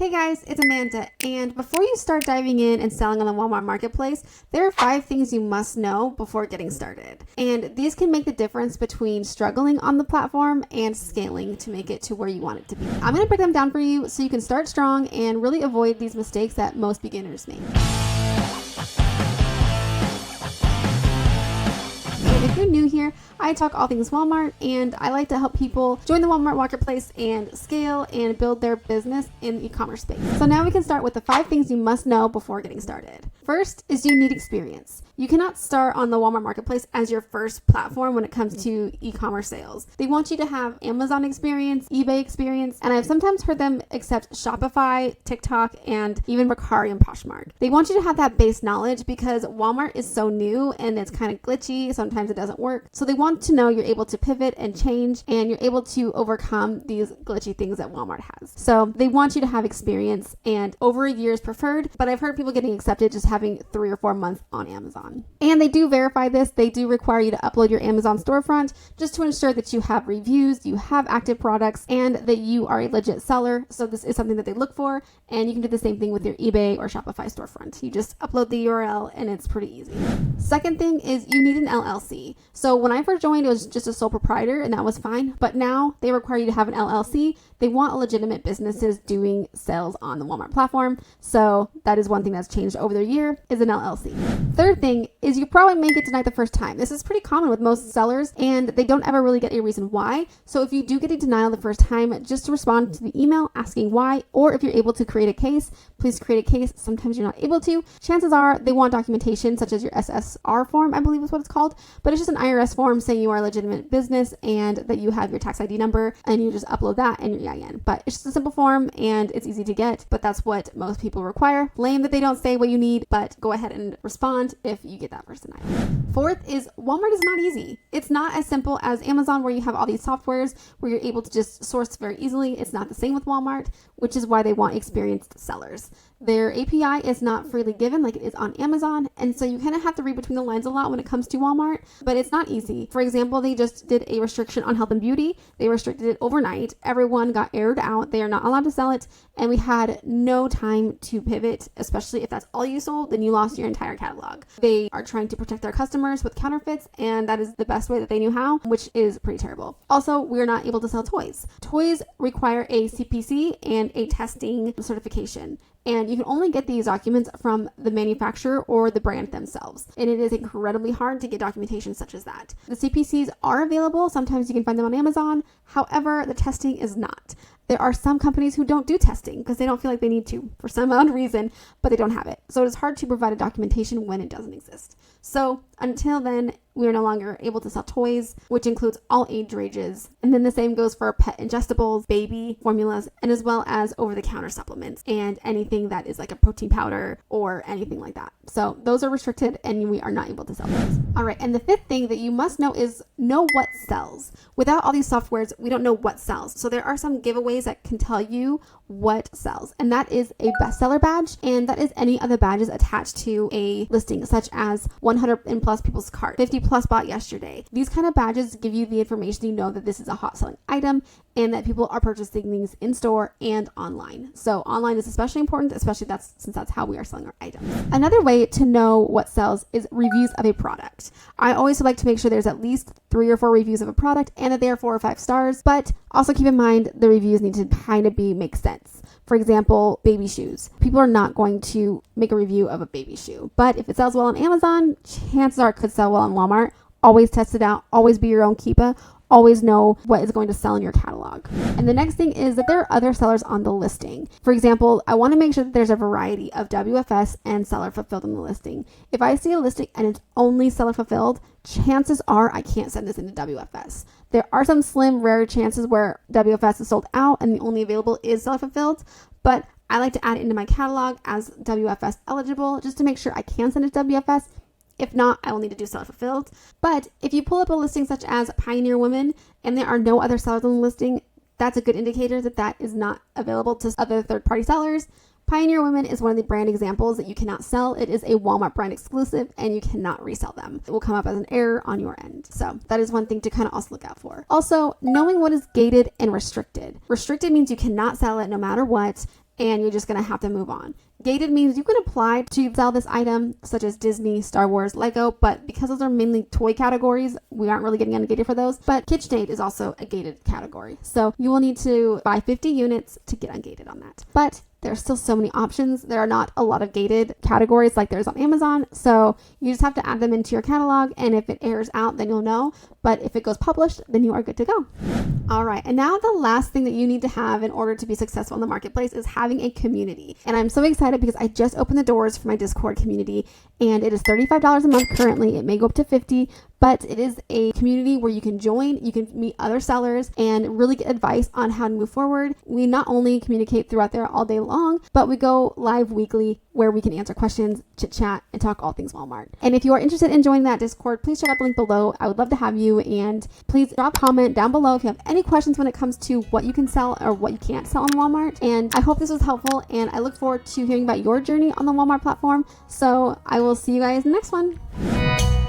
Hey guys, it's Amanda, and before you start diving in and selling on the Walmart Marketplace, there are 5 things you must know before getting started. And these can make the difference between struggling on the platform and scaling to make it to where you want it to be. I'm going to break them down for you so you can start strong and really avoid these mistakes that most beginners make. If you're new here, I talk all things Walmart, and I like to help people join the Walmart Marketplace and scale and build their business in the e-commerce space. So now we can start with the 5 things you must know before getting started. First is you need experience. You cannot start on the Walmart Marketplace as your first platform when it comes to e-commerce sales. They want you to have Amazon experience, eBay experience, and I've sometimes heard them accept Shopify, TikTok, and even Mercari and Poshmark. They want you to have that base knowledge because Walmart is so new and it's kind of glitchy. Sometimes it doesn't work. So they want to know you're able to pivot and change and you're able to overcome these glitchy things that Walmart has. So they want you to have experience, and over a year is preferred, but I've heard people getting accepted just having 3 or 4 months on Amazon. And they do verify this. They do require you to upload your Amazon storefront just to ensure that you have reviews, you have active products, and that you are a legit seller. So this is something that they look for, and you can do the same thing with your eBay or Shopify storefront. You just upload the URL and it's pretty easy. Second thing is you need an LLC. So when I first joined, it was just a sole proprietor and that was fine. But now they require you to have an LLC. They want legitimate businesses doing sales on the Walmart platform. So that is one thing that's changed over the year, is an LLC. Third thing is you probably may get denied the first time. This is pretty common with most sellers and they don't ever really get a reason why. So if you do get a denial the first time, just respond to the email asking why, or if you're able to create a case, please create a case. Sometimes you're not able to. Chances are they want documentation such as your SSR form, I believe is what it's called, but it's just an IRS form saying you are a legitimate business and that you have your tax ID number, and you just upload that and your EIN. But it's just a simple form and it's easy to get, but that's what most people require. Lame that they don't say what you need, but go ahead and respond if you get that first denial. Fourth is Walmart is not easy. It's not as simple as Amazon where you have all these softwares where you're able to just source very easily. It's not the same with Walmart, which is why they want experienced sellers. Their API is not freely given like it is on Amazon, and so you kind of have to read between the lines a lot when it comes to Walmart, but it's not easy. For example, they just did a restriction on health and beauty. They restricted it overnight. Everyone got aired out. They are not allowed to sell it, and we had no time to pivot, especially if that's all you sold, then you lost your entire catalog. They are trying to protect their customers with counterfeits, and that is the best way that they knew how, which is pretty terrible. Also, we're not able to sell toys. Toys require a CPC and a testing certification. And you can only get these documents from the manufacturer or the brand themselves. And it is incredibly hard to get documentation such as that. The CPCs are available. Sometimes you can find them on Amazon. However, the testing is not. There are some companies who don't do testing because they don't feel like they need to for some odd reason, but they don't have it. So it's hard to provide a documentation when it doesn't exist. So until then, we are no longer able to sell toys, which includes all age ranges. And then the same goes for pet ingestibles, baby formulas, and as well as over-the-counter supplements and anything that is like a protein powder or anything like that. So those are restricted and we are not able to sell those. All right. And the fifth thing that you must know is know what sells. Without all these softwares, we don't know what sells. So there are some giveaways that can tell you what sells, and that is a bestseller badge, and that is any other badges attached to a listing, such as 100 and plus people's cart, 50 plus bought yesterday. These kind of badges give you the information you know that this is a hot selling item and that people are purchasing things in store and online. So online is especially important, especially since that's how we are selling our items. Another way to know what sells is reviews of a product. I always like to make sure there's at least 3 or 4 reviews of a product and that they are 4 or 5 stars, but also keep in mind the reviews need to kind of make sense. For example, baby shoes. People are not going to make a review of a baby shoe, but if it sells well on Amazon, chances are it could sell well on Walmart. Always test it out. Always be your own keeper. Always know what is going to sell in your catalog. And the next thing is that there are other sellers on the listing. For example, I want to make sure that there's a variety of WFS and seller fulfilled on the listing. If I see a listing and it's only seller fulfilled, chances are I can't send this into WFS. There are some slim, rare chances where WFS is sold out and the only available is seller fulfilled, but I like to add it into my catalog as WFS eligible just to make sure I can send it to WFS. If not, I will need to do seller fulfilled. But if you pull up a listing such as Pioneer Women and there are no other sellers on the listing, that's a good indicator that that is not available to other third-party sellers. Pioneer Women is one of the brand examples that you cannot sell. It is a Walmart brand exclusive and you cannot resell them. It will come up as an error on your end. So that is one thing to kind of also look out for. Also, knowing what is gated and restricted. Restricted means you cannot sell it no matter what. and you're just going to have to move on. Gated means you can apply to sell this item, such as Disney, Star Wars, Lego, but because those are mainly toy categories, we aren't really getting ungated for those. But KitchenAid is also a gated category. So you will need to buy 50 units to get ungated on that. But there's still so many options. There are not a lot of gated categories like there's on Amazon. So you just have to add them into your catalog. And if it airs out, then you'll know. But if it goes published, then you are good to go. All right. And now the last thing that you need to have in order to be successful in the marketplace is having a community. And I'm so excited because I just opened the doors for my Discord community, and it is $35 a month currently. It may go up to $50, but it is a community where you can join, you can meet other sellers and really get advice on how to move forward. We not only communicate throughout there all day long, but we go live weekly where we can answer questions, chit chat, and talk all things Walmart. And if you are interested in joining that Discord, please check out the link below. I would love to have you, and please drop a comment down below if you have any questions when it comes to what you can sell or what you can't sell on Walmart. And I hope this was helpful, and I look forward to hearing about your journey on the Walmart platform. So I will see you guys in the next one.